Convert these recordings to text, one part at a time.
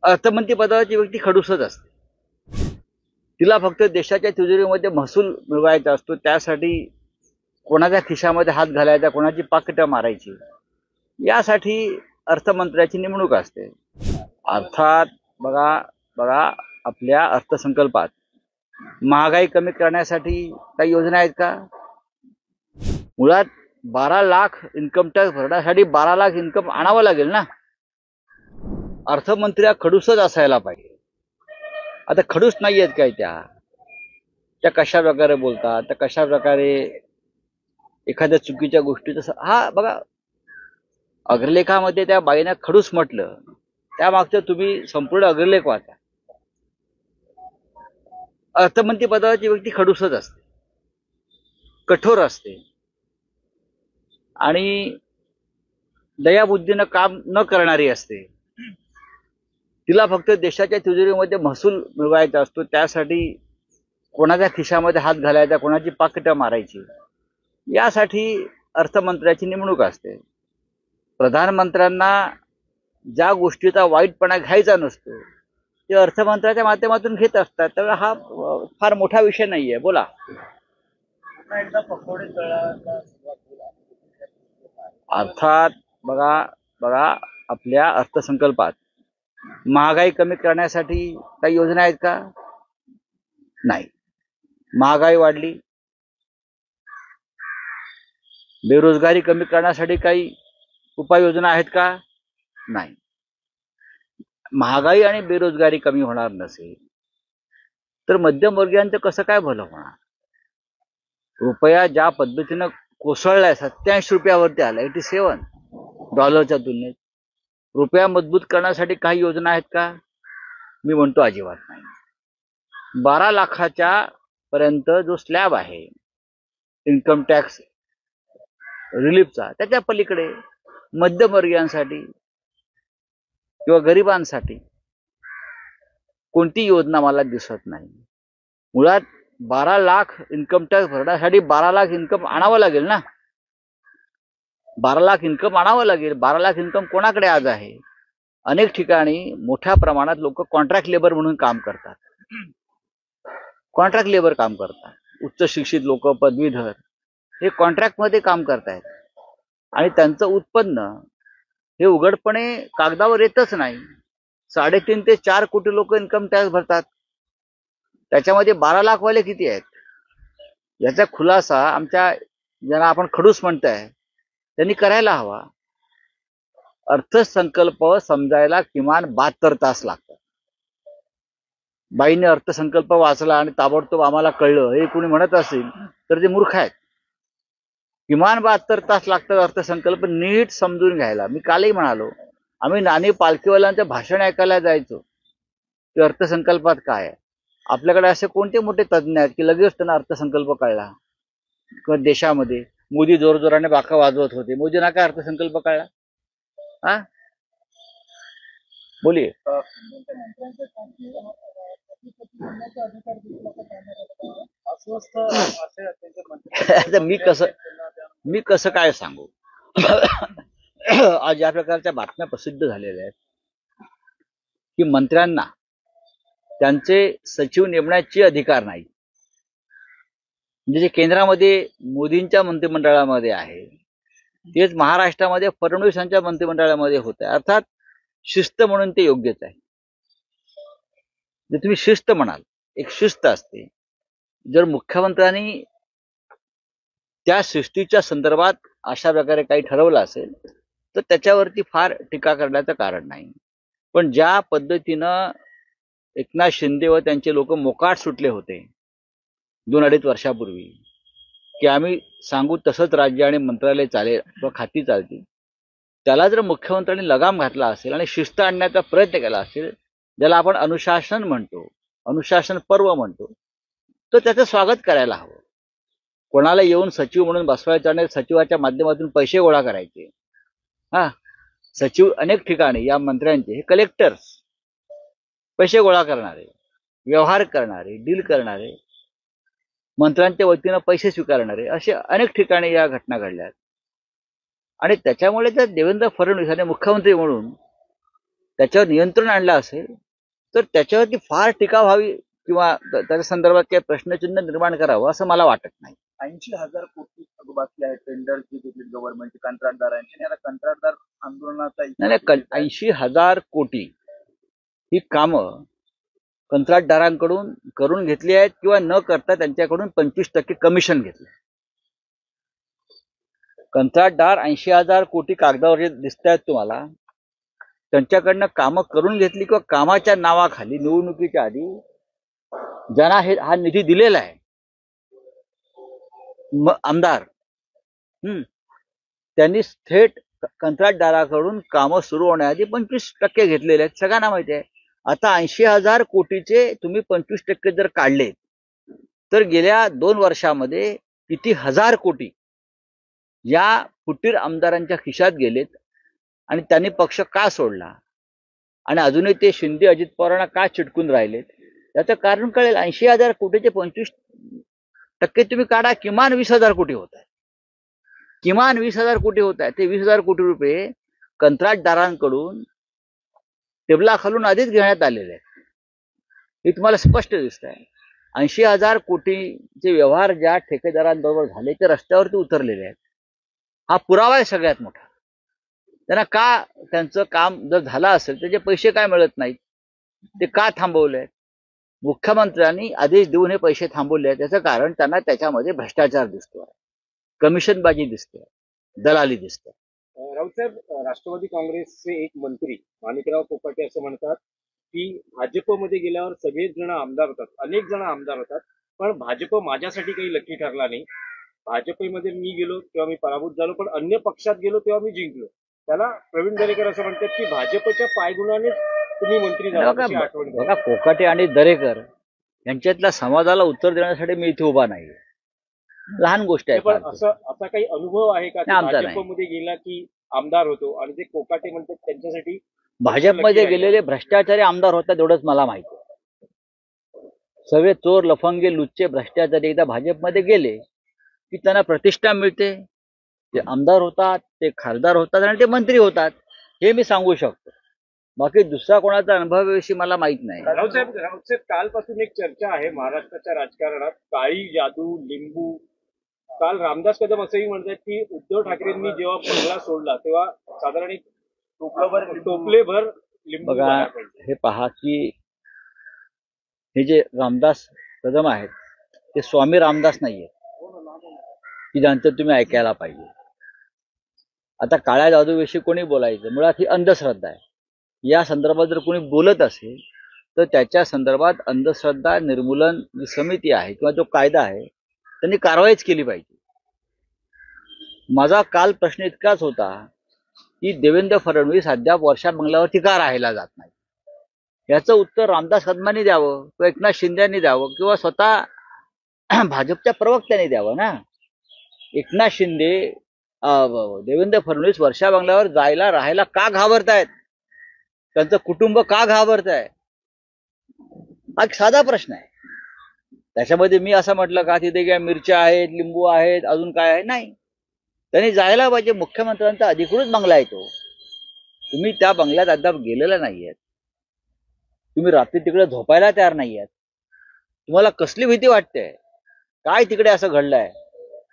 अर्थमंत्री पदावरची व्यक्ती खडूसच असते. तिला फक्त देशाच्या तिजोरीमध्ये महसूल मिळवायचा असतो. त्यासाठी कोणाच्या खिशामध्ये हात घालायचा, कोणाची पाकिटं मारायची, यासाठी अर्थमंत्र्याची नेमणूक असते. अर्थात बघा बघा आपल्या अर्थसंकल्पात महागाई कमी करण्यासाठी काही योजना आहेत का? मुळात 12 लाख इन्कम टॅक्स भरण्यासाठी 12 लाख इन्कम आणावं लागेल ना. अर्थमंत्री खडूसच असायला पाहिजे. आता खडूस नाही आहेत काय त्या कशा प्रकारे बोलतात, त्या कशा प्रकारे एखाद्या चुकीच्या गोष्टीचं हा बघा अग्रलेखामध्ये त्या बाईनं खडूस म्हटलं, त्यामागचं तुम्ही संपूर्ण अग्रलेख वाचा. अर्थमंत्री पदावरची व्यक्ती खडूसच असते, कठोर असते आणि दयाबुद्धीनं काम न करणारी असते. तिला फक्त देशाच्या तिजोरीमध्ये महसूल मिळवायचा असतो. त्यासाठी कोणाच्या खिशामध्ये हात घालायचा, कोणाची पाकिटं मारायची, यासाठी अर्थमंत्र्याची नेमणूक असते. प्रधानमंत्र्यांना ज्या गोष्टीचा वाईटपणा घ्यायचा नसतो ते अर्थमंत्र्याच्या माध्यमातून घेत असतात. तर हा फार मोठा विषय नाहीये. बोला. अर्थात बघा बघा आपल्या अर्थसंकल्पात महागाई कमी करण्यासाठी काही योजना आहेत का? नाही. महागाई वाढली. बेरोजगारी कमी करण्यासाठी काही उपाययोजना आहेत का? नाही. महागाई आणि बेरोजगारी कमी होणार नसेल तर मध्यमवर्गीयांचं कसं काय भलं होणार? रुपया ज्या पद्धतीनं कोसळलाय, 87 रुपयावरती आला, 87 डॉलरच्या तुलनेत. रुपया मजबूत करण्यासाठी काही योजना आहेत का? मी म्हणतो अजिबात नाही. 12 लाखाच्या पर्यंत जो स्लॅब आहे इन्कम टॅक्स रिलीफचा, त्याच्या पलीकडे मध्यमवर्गीयांसाठी किंवा गरिबांसाठी कोणती योजना मला दिसत नाही. मुळात 12 लाख इन्कम टॅक्स भरण्यासाठी 12 लाख इन्कम आणावं लागेल ना. 12 लाख इन्कम आणावं लागेल. 12 लाख इन्कम कोणाकडे आज आहे? अनेक ठिकाणी मोठ्या प्रमाणात लोक कॉन्ट्रॅक्ट लेबर म्हणून काम करतात. कॉन्ट्रॅक्ट लेबर काम करतात. उच्च शिक्षित लोक, पदवीधर हे कॉन्ट्रॅक्टमध्ये काम करतायत आणि त्यांचं उत्पन्न हे उघडपणे कागदावर येतच नाही. 3.5 ते 4 कोटी लोक इन्कम टॅक्स भरतात. त्याच्यामध्ये 12 लाख वाले किती आहेत? याचा खुलासा आमच्या ज्यांना आपण खडूस म्हणताय त्यांनी करायला हवा. अर्थसंकल्प समजायला किमान 72 तास लागतात. बाईने अर्थसंकल्प वाचला आणि ताबडतोब आम्हाला कळलं हे कुणी म्हणत असेल तर ते मूर्ख आहेत. किमान 72 तास लागतात अर्थसंकल्प नीट समजून घ्यायला. मी कालही म्हणालो, आम्ही नाणी पालखीवाल्यांचं भाषण ऐकायला जायचो की अर्थसंकल्पात काय आहे. आपल्याकडे असे कोणते मोठे तज्ज्ञ आहेत की लगेच त्यांना अर्थसंकल्प कळला? किंवा देशामध्ये मोदी जोरजोराने बाका वाजवत होते, मोदींना काय अर्थसंकल्प कळला? हा, बोलिये. मी कसं काय सांगू? आज या प्रकारच्या बातम्या प्रसिद्ध झालेल्या आहेत की मंत्र्यांना त्यांचे सचिव नेमण्याचे अधिकार नाही. म्हणजे जे केंद्रामध्ये मोदींच्या मंत्रिमंडळामध्ये आहे तेच महाराष्ट्रामध्ये फडणवीसांच्या मंत्रिमंडळामध्ये होत आहे. अर्थात शिस्त म्हणून ते योग्यच आहे. जे तुम्ही शिस्त म्हणाल, एक शिस्त असते. जर मुख्यमंत्र्यांनी त्या शिस्तीच्या संदर्भात अशा प्रकारे काही ठरवलं असेल तर त्याच्यावरती फार टीका करण्याचं कारण नाही. पण ज्या पद्धतीनं एकनाथ शिंदे व त्यांचे लोक मोकाट सुटले होते 2-2.5 वर्षापूर्वी की आम्ही सांगू तसंच राज्य आणि मंत्रालय चालेल किंवा खाती चालतील, त्याला जर मुख्यमंत्र्यांनी लगाम घातला असेल आणि शिस्त आणण्याचा प्रयत्न केला असेल, ज्याला आपण अनुशासन म्हणतो, अनुशासन पर्व म्हणतो, तर त्याचं स्वागत करायला हवं. कोणाला येऊन सचिव म्हणून बसवायचं आणि सचिवाच्या माध्यमातून पैसे गोळा करायचे. सचिव अनेक ठिकाणी या मंत्र्यांचे हे कलेक्टर्स, पैसे गोळा करणारे, व्यवहार करणारे, डील करणारे, मंत्र्यांच्या वतीनं पैसे स्वीकारणारे, असे अनेक ठिकाणी या घटना घडल्या. आणि त्याच्यामुळे जर देवेंद्र फडणवीस यांनी मुख्यमंत्री म्हणून त्याच्यावर नियंत्रण आणलं असेल तर त्याच्यावरती फार टीका व्हावी किंवा त्याच्या संदर्भात काही प्रश्नचिन्ह निर्माण करावं असं मला वाटत नाही. 80,000 कोटी बाकी आहे टेंडर जी घेतली गव्हर्नमेंट कंत्राटदारांची. आता कंत्राटदार आंदोलनाचा नाही 80,000 कोटी ही कामं कंत्राटदारांकडून करून घेतली आहेत किंवा न करता त्यांच्याकडून 25% कमिशन घेतलं. कंत्राटदार 80,000 कोटी कागदावर जे दिसत आहेत तुम्हाला त्यांच्याकडनं कामं करून घेतली किंवा कामाच्या नावाखाली निवडणुकीच्या आधी ज्यांना हा निधी दिलेला आहे आमदार त्यांनी थेट कंत्राटदाराकडून कामं सुरू होण्याआधी 25% घेतलेले आहेत. सगळ्यांना माहिती आहे. आता 80,000 कोटीचे तुम्ही 25% जर काढले तर गेल्या 2 वर्षामध्ये किती हजार कोटी या फुटीर आमदारांच्या खिशात गेलेत आणि त्यांनी पक्ष का सोडला आणि अजूनही ते शिंदे अजित पवारांना का चिटकून राहिलेत याचं कारण कळेल. 80,000 कोटीचे 25% तुम्ही काढा, किमान 20,000 कोटी होत आहे. किमान 20,000 कोटी होत आहे. ते 20,000 कोटी रुपये कंत्राटदारांकडून टेबलाखालून आधीच घेण्यात आलेले आहेत. हे तुम्हाला स्पष्ट दिसत आहे. 80,000 कोटीचे व्यवहार ज्या ठेकेदारांबरोबर झाले ते रस्त्यावरती उतरलेले आहेत. हा पुरावा आहे सगळ्यात मोठा. त्यांना का त्यांचं काम जर झालं असेल त्याचे पैसे काय मिळत नाहीत, ते का थांबवले आहेत? मुख्यमंत्र्यांनी आदेश देऊन हे पैसे थांबवले आहेत. त्याचं कारण त्यांना त्याच्यामध्ये भ्रष्टाचार दिसतोय, कमिशनबाजी दिसते, दलाली दिसते. राऊतसाहेब, राष्ट्रवादी काँग्रेसचे एक मंत्री माणिकराव कोकाटे असं म्हणतात की भाजपमध्ये गेल्यावर सगळेच जण आमदार होतात, अनेक जण आमदार होतात, पण भाजप माझ्यासाठी काही लकी ठरला नाही. भाजपमध्ये मी गेलो तेव्हा मी पराभूत झालो, पण अन्य पक्षात गेलो तेव्हा मी जिंकलो. त्याला प्रवीण दरेकर असं म्हणतात की भाजपच्या पायगुणाने तुम्ही मंत्री झाला. आठवण बघा, कोकाटे आणि दरेकर यांच्यातल्या संवादाला उत्तर देण्यासाठी मी इथे उभा नाही. लहान गोष्ट आहे. पण असा काही अनुभव आहे का भाजपमध्ये गेला की आमदार होतो आणि ते कोकाटे म्हणतात त्यांच्यासाठी भाजपमध्ये गेलेले भ्रष्टाचारी आमदार होतात एवढंच मला माहिती आहे. सगळे चोर लफंगे लुच्चे भ्रष्टाचारी एकदा भाजपमध्ये गेले की त्यांना प्रतिष्ठा मिळते, ते आमदार होतात, ते खासदार होतात आणि ते मंत्री होतात. हे मी सांगू शकतो. बाकी दुसरा कोणाचा अनुभवाविषयी मला माहित नाही. राऊतसाहेब, कालपासून एक चर्चा आहे महाराष्ट्राच्या राजकारणात, काळी जादू, लिंबू. काल रामदास कदम असंही म्हणतात की उद्धव ठाकरेंनी जेव्हा बंगला सोडला तेव्हा साधारण एक टोपलेभर लिंबू. बघा, हे पहा की हे जे रामदास कदम आहेत ते स्वामी रामदास नाहीये की ज्यांचं तुम्ही ऐकायला पाहिजे. आता काळ्या जादूविषयी कोणी बोलायचं, मुळात ही अंधश्रद्धा आहे. या संदर्भात जर कोणी बोलत असेल तर त्याच्या संदर्भात अंधश्रद्धा निर्मूलन जी समिती आहे किंवा जो कायदा आहे त्यांनी कारवाईच केली पाहिजे. माझा काल प्रश्न इतकाच होता की देवेंद्र फडणवीस अद्याप वर्षा बंगल्यावरती का राहायला जात नाही, याचं उत्तर रामदास कदमांनी द्यावं किंवा एकनाथ शिंदेनी द्यावं किंवा स्वतः भाजपच्या प्रवक्त्यांनी द्यावं ना. एकनाथ शिंदे देवेंद्र फडणवीस वर्षा बंगल्यावर जायला राहायला का घाबरतायत, त्यांचं कुटुंब का घाबरत आहे, हा एक साधा प्रश्न आहे. त्याच्यामध्ये मी असं म्हटलं का तिथे काय मिरच्या आहेत, लिंबू आहेत, अजून काय आहे? नाही. त्यांनी जायला पाहिजे. मुख्यमंत्र्यांचा अधिकृत बंगला आहे तो. तुम्ही त्या बंगल्यात अद्याप गेलेला नाहीयेत. तुम्ही रात्री तिकडे झोपायला तयार नाहीयेत. तुम्हाला कसली भीती वाटते? काय तिकडे असं घडलंय,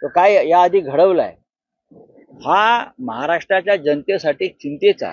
तो काय याआधी घडवलंय? हा महाराष्ट्राच्या जनतेसाठी चिंतेचा